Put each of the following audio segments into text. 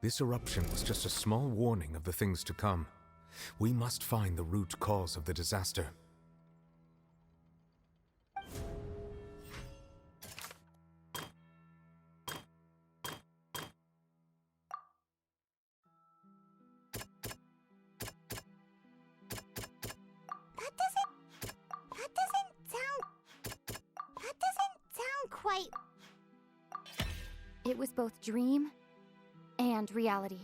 This eruption was just a small warning of the things to come. We must find the root cause of the disaster. That doesn't sound quite... It was both dream and reality.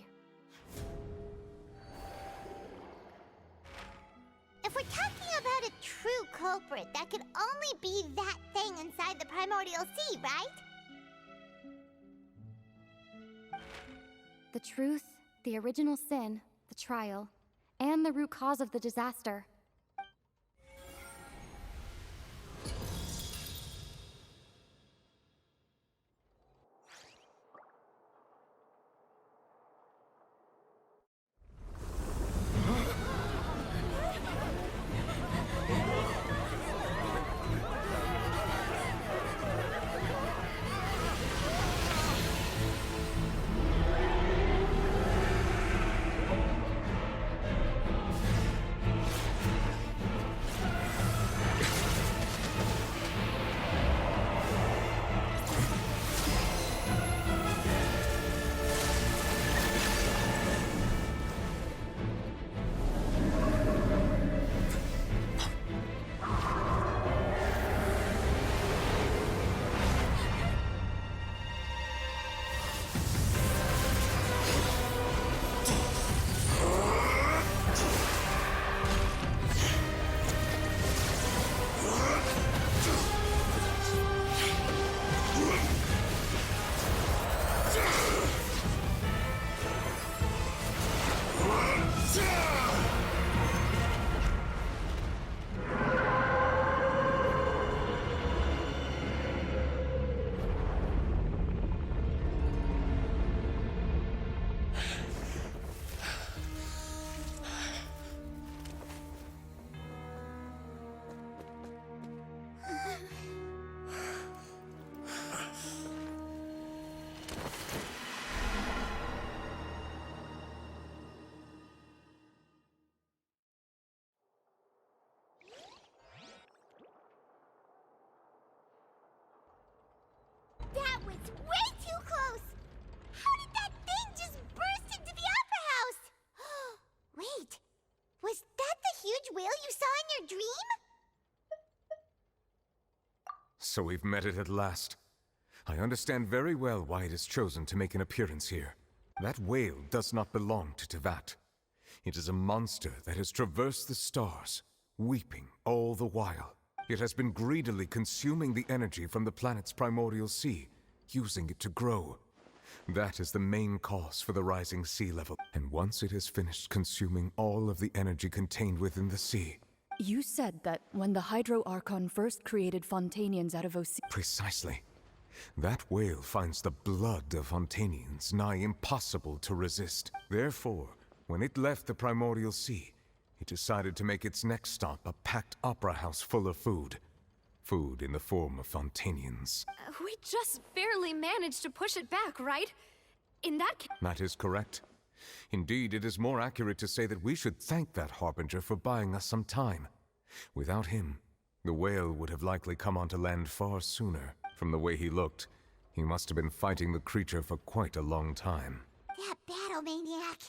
If we're talking about a true culprit, that could only be that thing inside the primordial sea, right? The truth, the original sin, the trial, and the root cause of the disaster. That was way too close! How did that thing just burst into the Opera House? Wait, was that the huge whale you saw in your dream? So we've met it at last. I understand very well why it has chosen to make an appearance here. That whale does not belong to Teyvat. It is a monster that has traversed the stars, weeping all the while. It has been greedily consuming the energy from the planet's primordial sea, using it to grow. That is the main cause for the rising sea level. And once it has finished consuming all of the energy contained within the sea... You said that when the Hydro Archon first created Fontainians out of Precisely. That whale finds the blood of Fontainians nigh impossible to resist. Therefore, when it left the primordial sea, it decided to make its next stop a packed opera house full of food. Food in the form of Fontainians. We just barely managed to push it back, right? In that case... That is correct. Indeed, it is more accurate to say that we should thank that Harbinger for buying us some time. Without him, the whale would have likely come onto land far sooner. From the way he looked, he must have been fighting the creature for quite a long time. That battle maniac.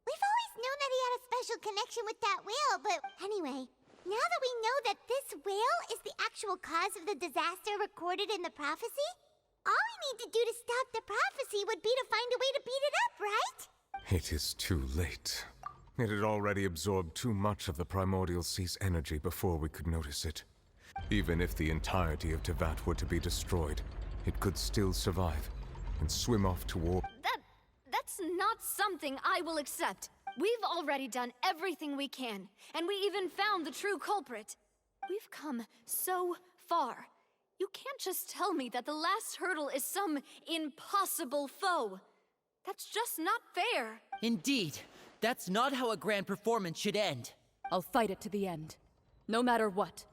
We've always known that he had a special connection with that whale, but anyway, now that we know that this whale is the actual cause of the disaster recorded in the prophecy, all we need to do to stop the prophecy would be to find a way to beat it up, right? It is too late. It had already absorbed too much of the primordial sea's energy before we could notice it. Even if the entirety of Teyvat were to be destroyed, it could still survive and swim off toward... That's not something I will accept. We've already done everything we can, and we even found the true culprit. We've come so far. You can't just tell me that the last hurdle is some impossible foe. That's just not fair. Indeed. That's not how a grand performance should end. I'll fight it to the end. No matter what.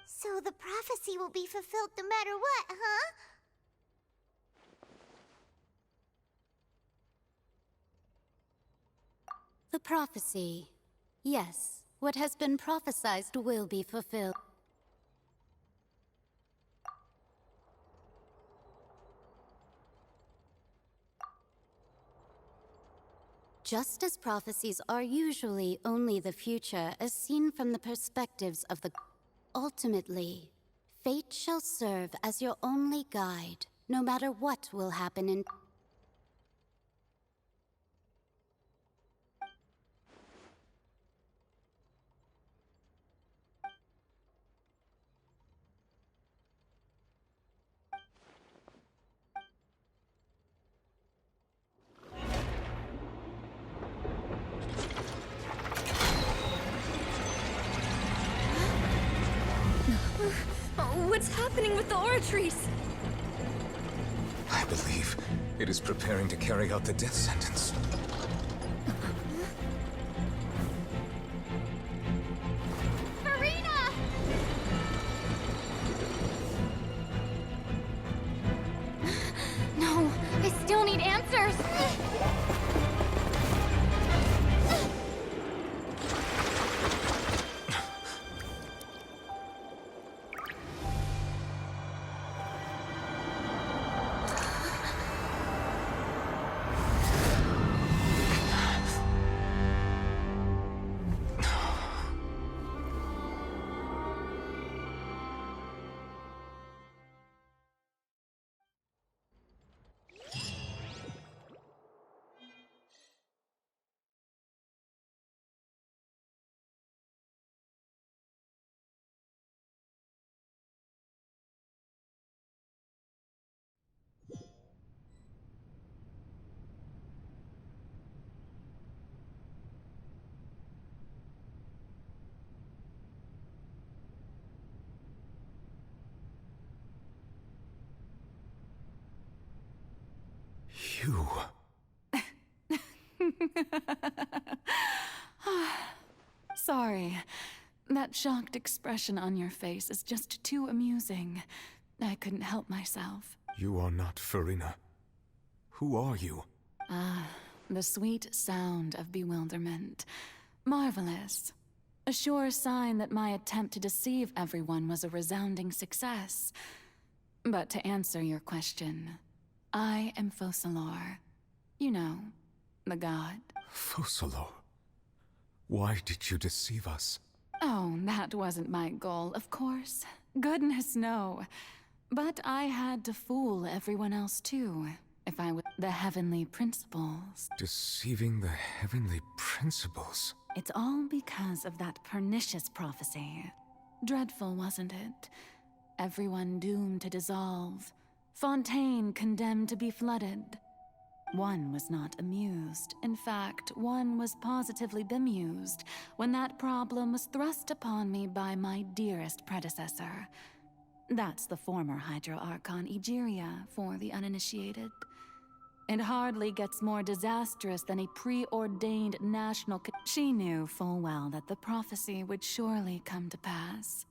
So the prophecy will be fulfilled no matter what, huh? The prophecy. Yes, what has been prophesied will be fulfilled. Just as prophecies are usually only the future as seen from the perspectives of the... Ultimately, fate shall serve as your only guide, no matter what will happen in... What's happening with the oratories? I believe it is preparing to carry out the death sentence. Marina! No, I still need answers. You... Sorry. That shocked expression on your face is just too amusing. I couldn't help myself. You are not Farina. Who are you? The sweet sound of bewilderment. Marvelous. A sure sign that my attempt to deceive everyone was a resounding success. But to answer your question, I am Focalor. You know, the god. Focalor? Why did you deceive us? Oh, that wasn't my goal, of course. Goodness, no. But I had to fool everyone else too, if I was the heavenly principles. Deceiving the heavenly principles? It's all because of that pernicious prophecy. Dreadful, wasn't it? Everyone doomed to dissolve. Fontaine condemned to be flooded. One was not amused. In fact, one was positively bemused when that problem was thrust upon me by my dearest predecessor. That's the former Hydro Archon Egeria, for the uninitiated. It hardly gets more disastrous than a preordained national... She knew full well that the prophecy would surely come to pass.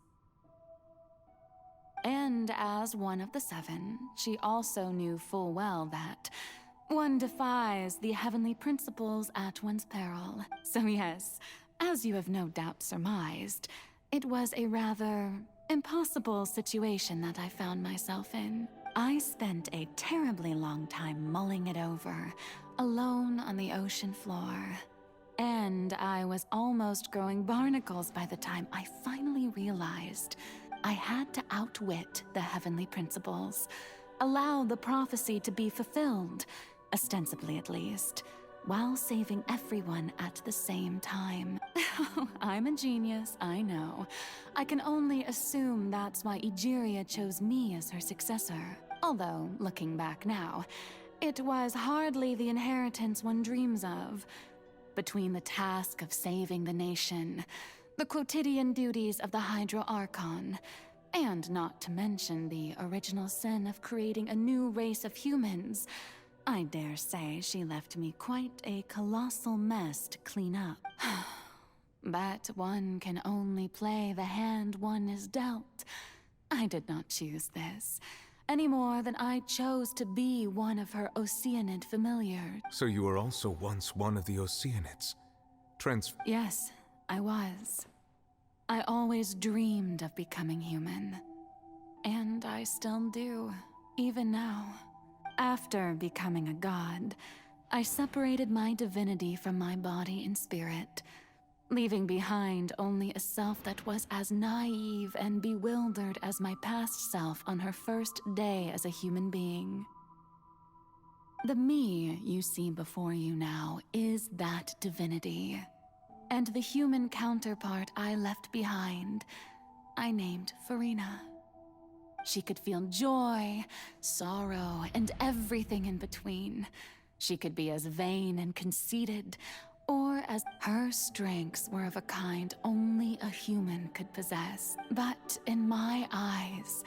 And as one of the seven, she also knew full well that one defies the heavenly principles at one's peril. So yes, as you have no doubt surmised, it was a rather impossible situation that I found myself in. I spent a terribly long time mulling it over, alone on the ocean floor. And I was almost growing barnacles by the time I finally realized I had to outwit the heavenly principles, allow the prophecy to be fulfilled, ostensibly at least, while saving everyone at the same time. I'm a genius, I know. I can only assume that's why Egeria chose me as her successor. Although, looking back now, it was hardly the inheritance one dreams of. Between the task of saving the nation, the quotidian duties of the Hydro Archon, and not to mention the original sin of creating a new race of humans, I dare say she left me quite a colossal mess to clean up. But one can only play the hand one is dealt. I did not choose this, any more than I chose to be one of her Oceanid familiars. So you were also once one of the Oceanids. Yes, I was. I always dreamed of becoming human. And I still do, even now. After becoming a god, I separated my divinity from my body and spirit, leaving behind only a self that was as naive and bewildered as my past self on her first day as a human being. The me you see before you now is that divinity. And the human counterpart I left behind, I named Farina. She could feel joy, sorrow, and everything in between. She could be as vain and conceited, or as her strengths were of a kind only a human could possess. But in my eyes,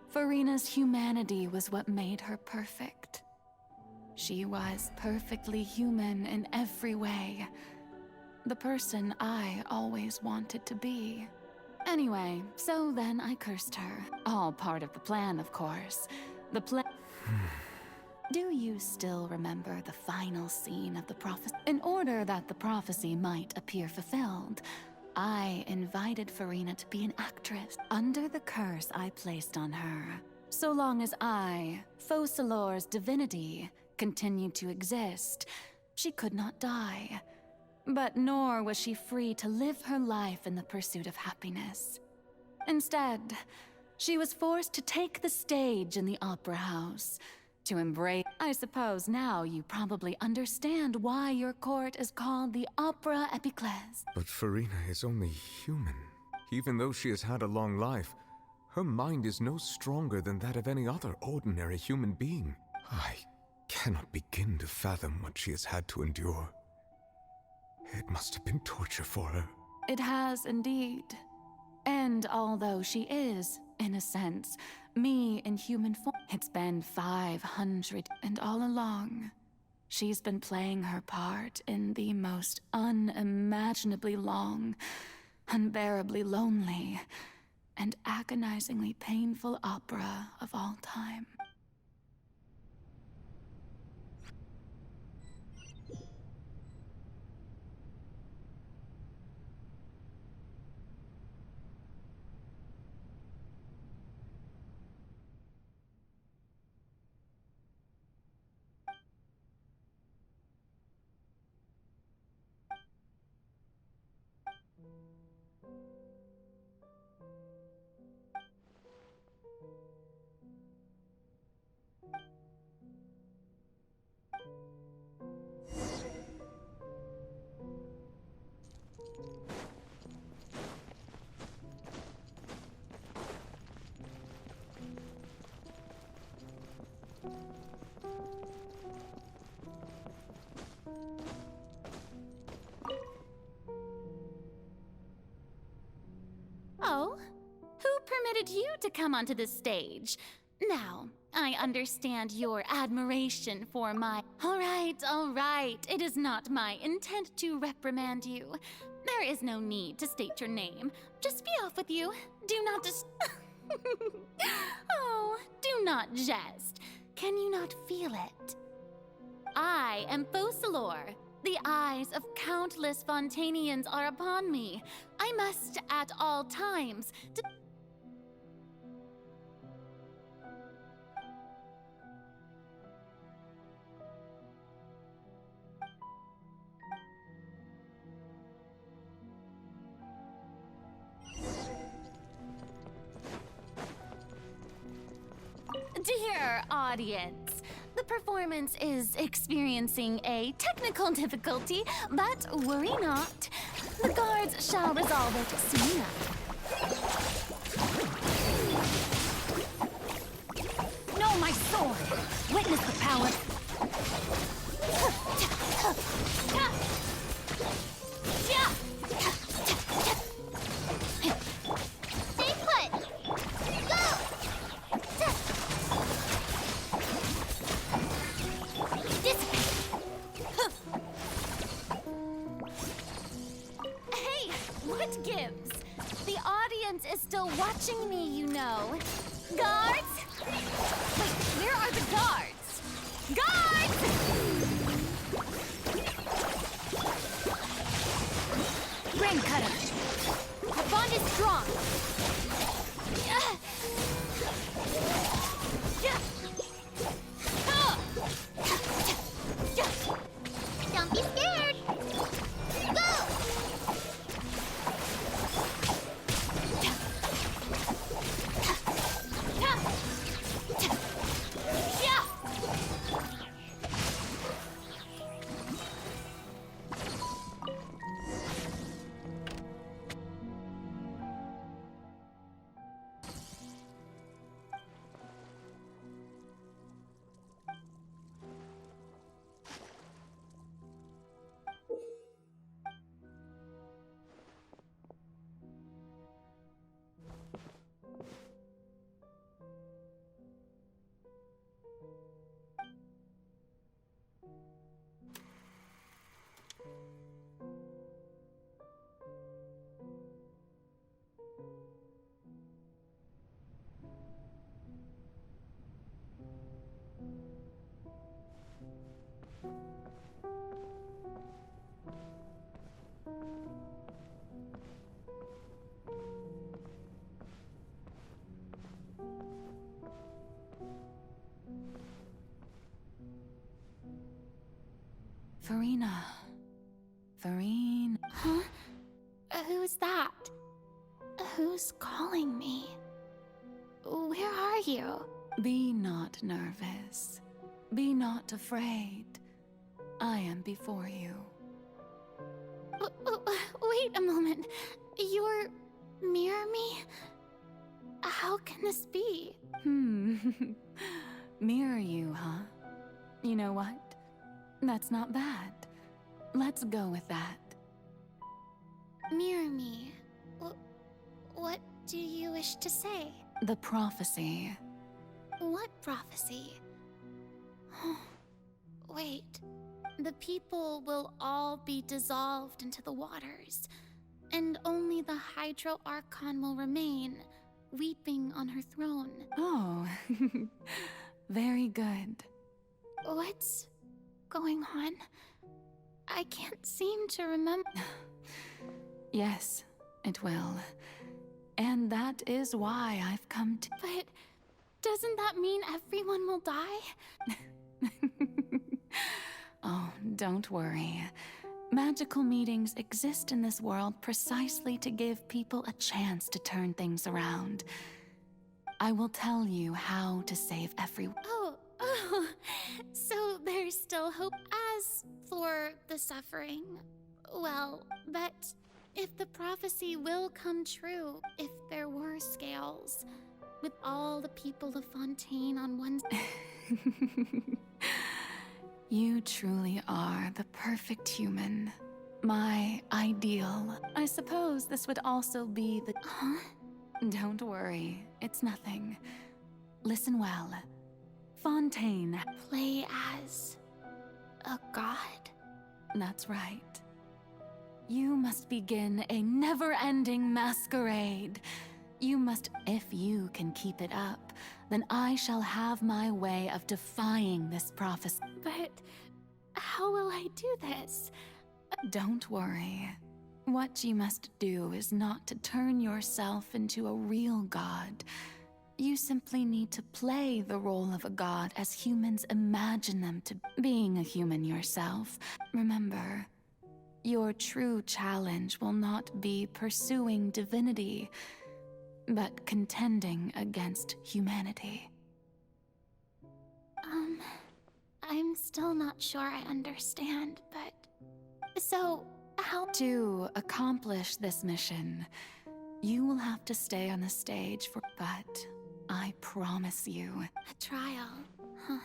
Farina's humanity was what made her perfect. She was perfectly human in every way. The person I always wanted to be. Anyway, so then I cursed her. All part of the plan, of course. The plan... Do you still remember the final scene of the prophecy? In order that the prophecy might appear fulfilled, I invited Farina to be an actress under the curse I placed on her. So long as I, Focalor's divinity, continued to exist, she could not die. But nor was she free to live her life in the pursuit of happiness. Instead, she was forced to take the stage in the opera house, to embrace... I suppose now you probably understand why your court is called the Opera Epiclese. But Farina is only human. Even though she has had a long life, her mind is no stronger than that of any other ordinary human being. I cannot begin to fathom what she has had to endure. It must have been torture for her. It has indeed. And although she is, in a sense, me in human form, it's been 500, and all along, she's been playing her part in the most unimaginably long, unbearably lonely, and agonizingly painful opera of all time. Oh, who permitted you to come onto the stage? Now, I understand your admiration for my... All right. It is not my intent to reprimand you. There is no need to state your name. Just be off with you. Do not Oh, do not jest. Can you not feel it? I am Focalor. The eyes of countless Fontainians are upon me. I must, at all times, Dear audience, the performance is experiencing a technical difficulty, but worry not. The guards shall resolve it soon enough. No, my sword! Witness the power. Stay put! Go! Hey, what gives? The audience is still watching me, you know. Guards? Wait, where are the guards? Guards! Farina. Farine. Huh? Who's that? Who's calling me? Where are you? Be not nervous. Be not afraid. I am before you. Wait a moment. You're mirror me? How can this be? Mirror you, huh? You know what? That's not bad. Let's go with that. Mirror me. What do you wish to say? The prophecy. What prophecy? Wait. The people will all be dissolved into the waters, and only the Hydro Archon will remain, weeping on her throne. Oh, very good. What's going on? I can't seem to remember. Yes, it will. And that is why I've come to... But doesn't that mean everyone will die? Oh, don't worry. Magical meetings exist in this world precisely to give people a chance to turn things around. I will tell you how to save everyone. Oh, so there's still hope. As for the suffering, well, but if the prophecy will come true, if there were scales, with all the people of Fontaine on one You truly are the perfect human. My ideal. I suppose this would also be the... Huh? Don't worry, it's nothing. Listen well. Fontaine. Play as a god? That's right. You must begin a never-ending masquerade. You must, if you can keep it up, then I shall have my way of defying this prophecy. But how will I do this? Don't worry. What you must do is not to turn yourself into a real god. You simply need to play the role of a god as humans imagine them to being a human yourself. Remember, your true challenge will not be pursuing divinity, but contending against humanity. I'm still not sure I understand, but... So, how... To accomplish this mission, you will have to stay on the stage for... But I promise you... A trial, huh?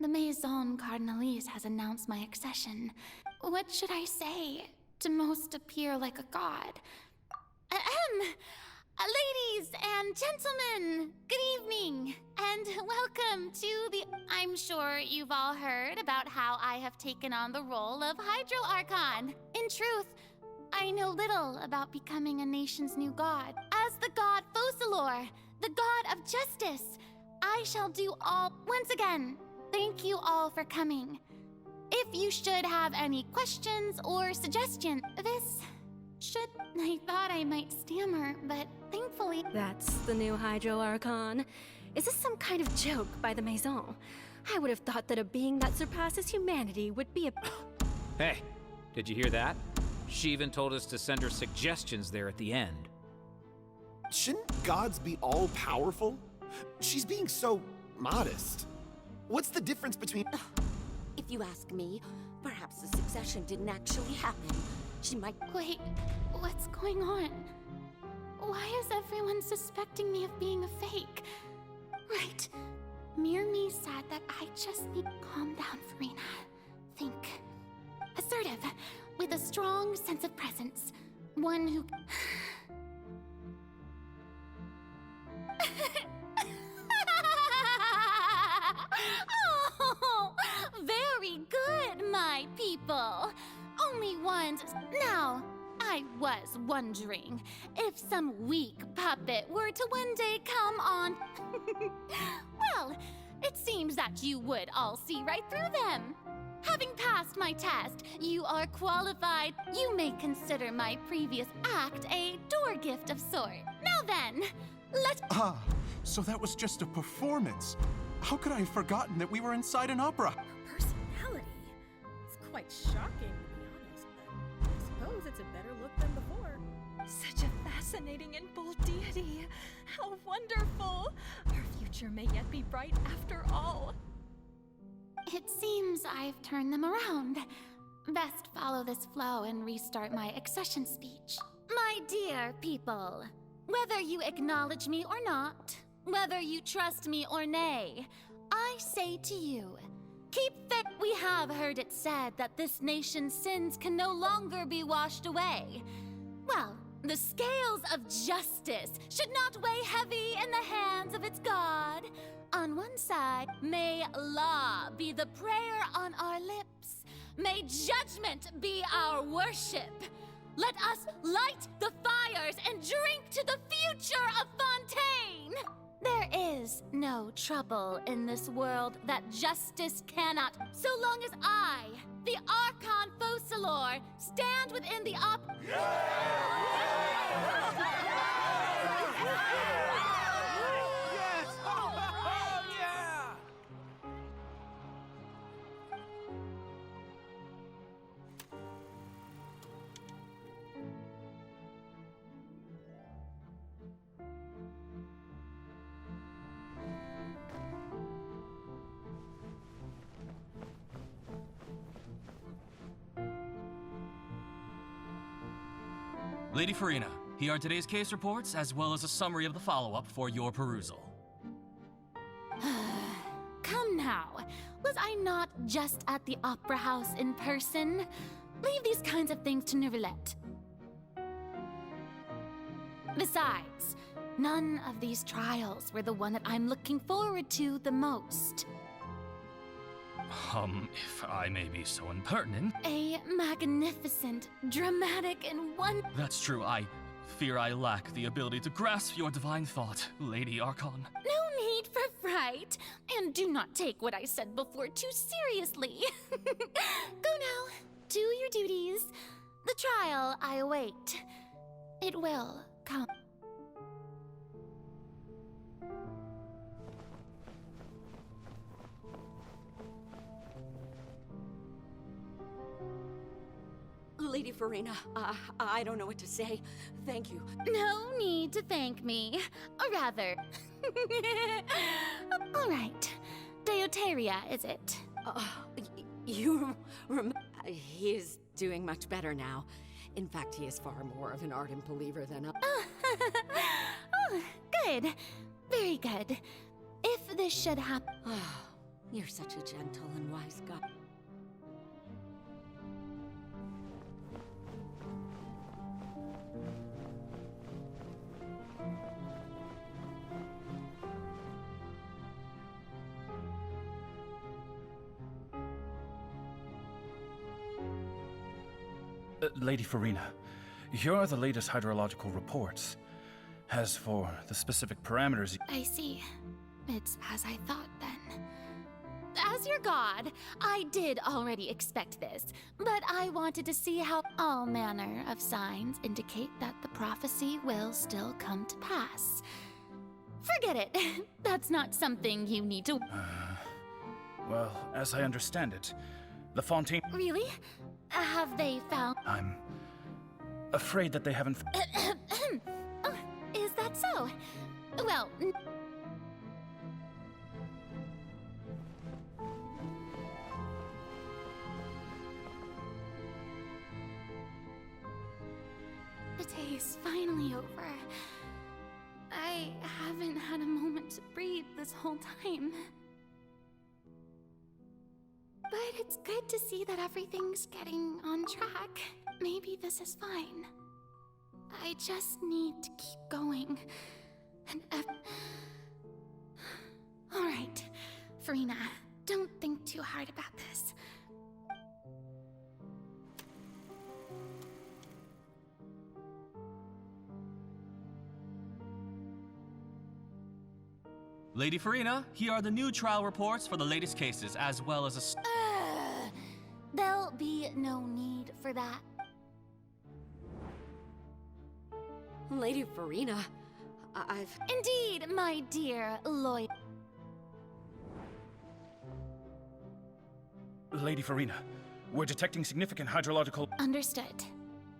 The Maison Cardinalise has announced my accession. What should I say to most appear like a god? Ladies and gentlemen, good evening, and welcome to the... I'm sure you've all heard about how I have taken on the role of Hydro Archon. In truth, I know little about becoming a nation's new god. As the god Focalor, the god of justice, I shall do all... Once again, thank you all for coming. If you should have any questions or suggestions, I thought I might stammer, but thankfully... That's the new Hydro Archon. Is this some kind of joke by the Maison? I would have thought that a being that surpasses humanity would be a... Hey, did you hear that? She even told us to send her suggestions there at the end. Shouldn't gods be all-powerful? She's being so modest. What's the difference between... If you ask me, perhaps the succession didn't actually happen. She might... Wait, what's going on? Why is everyone suspecting me of being a fake? Right. Mere me said that I just need... Calm down, Farina. Think. Assertive, with a strong sense of presence. One who... Oh, very good, my people. Only ones... Now, I was wondering if some weak puppet were to one day come on... Well, it seems that you would all see right through them. Having passed my test, you are qualified. You may consider my previous act a door gift of sort. Now then, let's... Ah, so that was just a performance. How could I have forgotten that we were inside an opera? Personality. It's quite shocking, to be honest, but I suppose it's a better look than before. Such a fascinating and bold deity. How wonderful! Our future may yet be bright after all. It seems I've turned them around. Best follow this flow and restart my accession speech. My dear people, whether you acknowledge me or not, whether you trust me or nay, I say to you, keep faith. We have heard it said that this nation's sins can no longer be washed away. Well, the scales of justice should not weigh heavy in the hands of its God. On one side, may law be the prayer on our lips. May judgment be our worship. Let us light the fires and drink to the future of Fontaine. There is no trouble in this world that justice cannot, so long as I, the Archon Focalor, stand within the Lady Farina, here are today's case reports, as well as a summary of the follow-up for your perusal. Come now, was I not just at the Opera House in person? Leave these kinds of things to Neuvillette. Besides, none of these trials were the one that I'm looking forward to the most. If I may be so impertinent... A magnificent, dramatic, and one... That's true, I fear I lack the ability to grasp your divine thought, Lady Archon. No need for fright, and do not take what I said before too seriously. Go now, do your duties. The trial I await. It will come. Lady Farina, I don't know what to say. Thank you. No need to thank me. Or rather... All right. Deoteria, is it? He is doing much better now. In fact, he is far more of an ardent believer than a... Oh, good. Very good. If this should happen... You're such a gentle and wise god. Lady Farina, here are the latest hydrological reports. As for the specific parameters... I see. It's as I thought, then. As your god, I did already expect this, but I wanted to see how all manner of signs indicate that the prophecy will still come to pass. Forget it. That's not something you need to... Well, as I understand it, the Fontaine... Really? Have they found... I'm afraid that they haven't... Oh, is that so? Well... is finally over. I haven't had a moment to breathe this whole time. But it's good to see that everything's getting on track. Maybe this is fine. I just need to keep going. And Alright, Farina, don't think too hard about this. Lady Farina, here are the new trial reports for the latest cases, as well as There'll be no need for that. Lady Farina, I've... Indeed, my dear Lloyd. Lady Farina, we're detecting significant hydrological... Understood.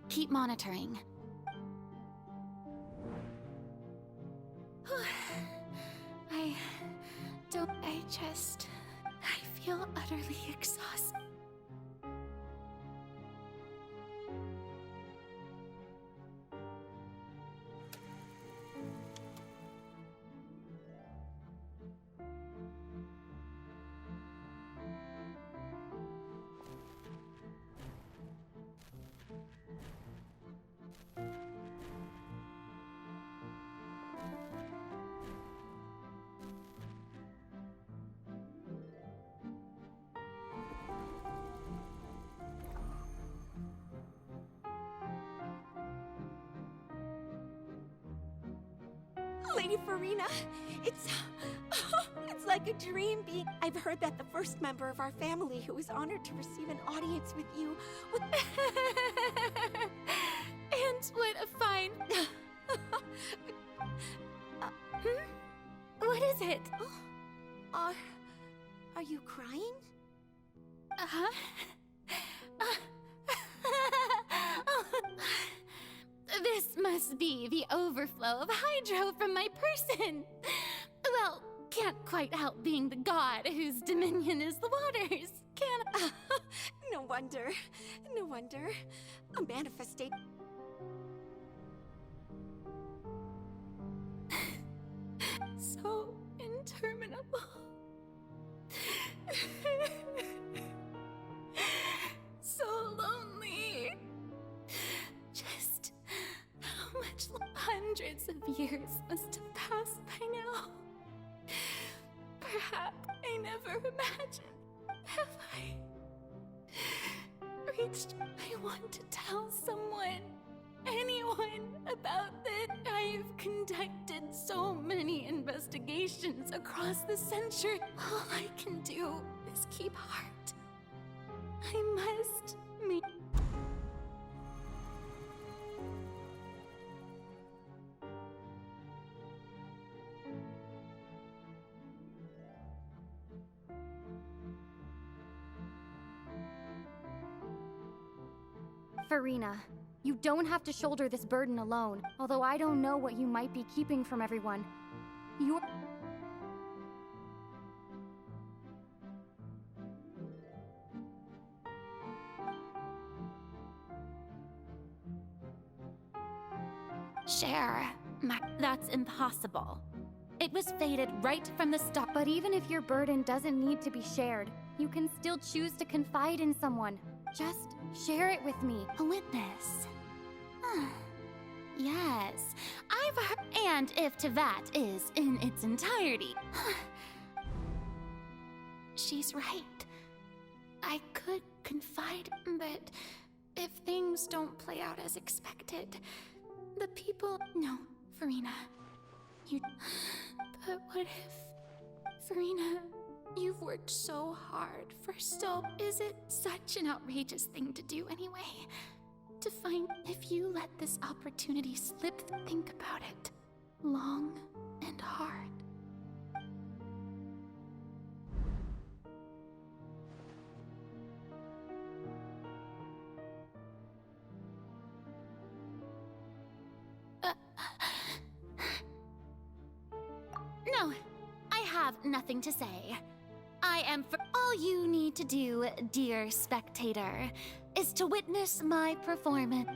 Keep monitoring. I feel utterly exhausted. Lady Farina, it's like a dream being... I've heard that the first member of our family who was honored to receive an audience with you would... And what a fine... What is it? Are you crying? Uh-huh. This must be the overflow of hydro from my person. Well, can't quite help being the god whose dominion is the waters, can I? No wonder. No wonder. A manifestation. So interminable. So lonely. Just how much hundreds of years must have passed by now. Perhaps I never imagined. Have I reached? I want to tell someone, anyone about this. I've conducted so many investigations across the century. All I can do is keep heart. I must make. Farina, you don't have to shoulder this burden alone, although I don't know what you might be keeping from everyone. You're... Share. That's impossible. It was fated right from the start. But even if your burden doesn't need to be shared, you can still choose to confide in someone. Just share it with me. A witness. Yes, I've heard. And if Tevat is in its entirety. She's right. I could confide, but if things don't play out as expected, the people... No, Farina. You... But what if... Farina, you've worked so hard for so... Is it such an outrageous thing to do anyway? To find... If you let this opportunity slip, think about it. Long and hard. No, I have nothing to say. I am for all you need to do, dear spectator, is to witness my performance.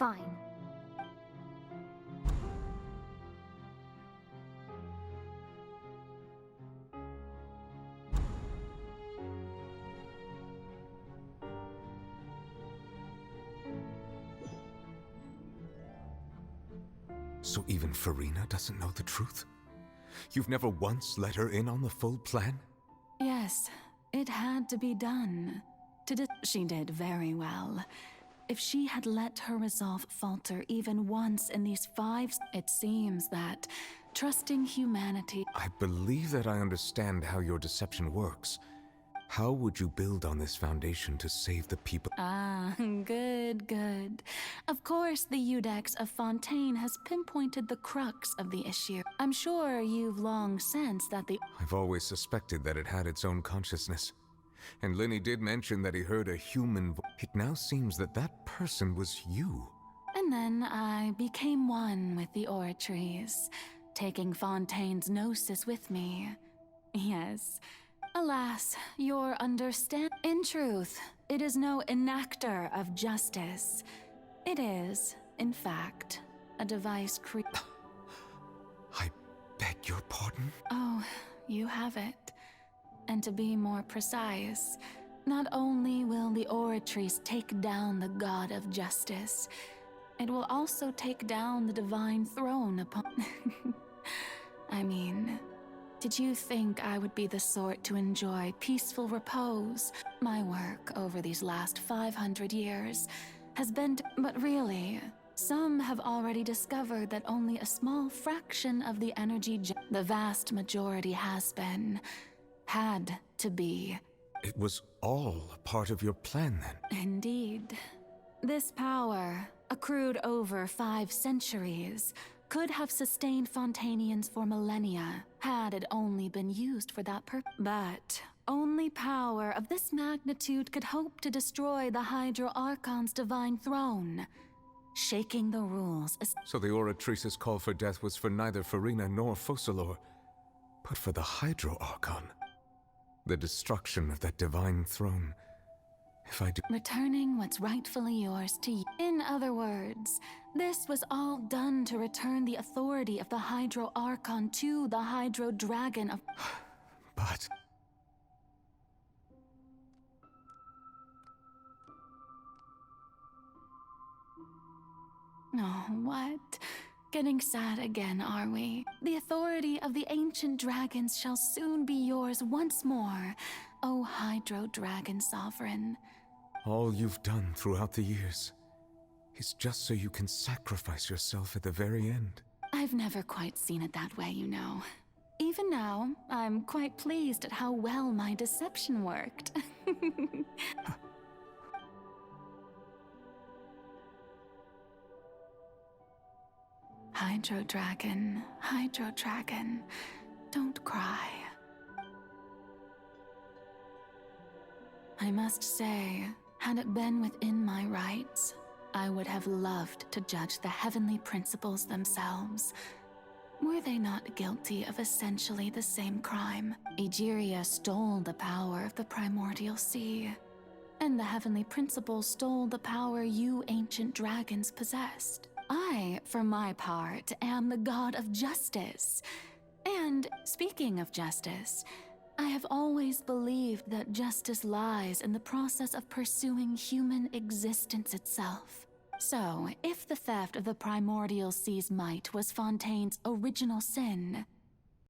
Fine. So even Farina doesn't know the truth? You've never once let her in on the full plan? Yes, it had to be done. She did very well. If she had let her resolve falter even once in these 5, it seems that trusting humanity... I believe that I understand how your deception works. How would you build on this foundation to save the people? Ah, good. Of course, the Iudex of Fontaine has pinpointed the crux of the issue. I'm sure you've long sensed that the... I've always suspected that it had its own consciousness. And Lenny did mention that he heard a human voice. It now seems that that person was you. And then I became one with the Oratories, taking Fontaine's gnosis with me. Yes. Alas, your understand. In truth, it is no enactor of justice. It is, in fact, a device I beg your pardon? Oh, you have it. And to be more precise, not only will the Oratories take down the God of Justice, it will also take down the divine throne upon... I mean... Did you think I would be the sort to enjoy peaceful repose? My work over these last 500 years has been but really, some have already discovered that only a small fraction of the energy the vast majority had to be. It was all a part of your plan, then? Indeed. This power, accrued over 5 centuries, could have sustained Fontainians for millennia, had it only been used for that purpose. But only power of this magnitude could hope to destroy the Hydro Archon's divine throne, shaking the rules. So the Oratrice's call for death was for neither Farina nor Focalor, but for the Hydro Archon. The destruction of that divine throne. If I do... Returning what's rightfully yours to you. In other words, this was all done to return the authority of the Hydro Archon to the Hydro Dragon of... But... Oh, what? Getting sad again, are we? The authority of the ancient dragons shall soon be yours once more, O Hydro Dragon Sovereign. All you've done throughout the years is just so you can sacrifice yourself at the very end. I've never quite seen it that way, you know. Even now, I'm quite pleased at how well my deception worked. Hydro Dragon, don't cry. I must say, had it been within my rights, I would have loved to judge the heavenly principles themselves. Were they not guilty of essentially the same crime? Egeria stole the power of the primordial sea, and the heavenly principles stole the power you ancient dragons possessed. I, for my part, am the god of justice. And speaking of justice, I have always believed that justice lies in the process of pursuing human existence itself. So, if the theft of the primordial sea's might was Fontaine's original sin,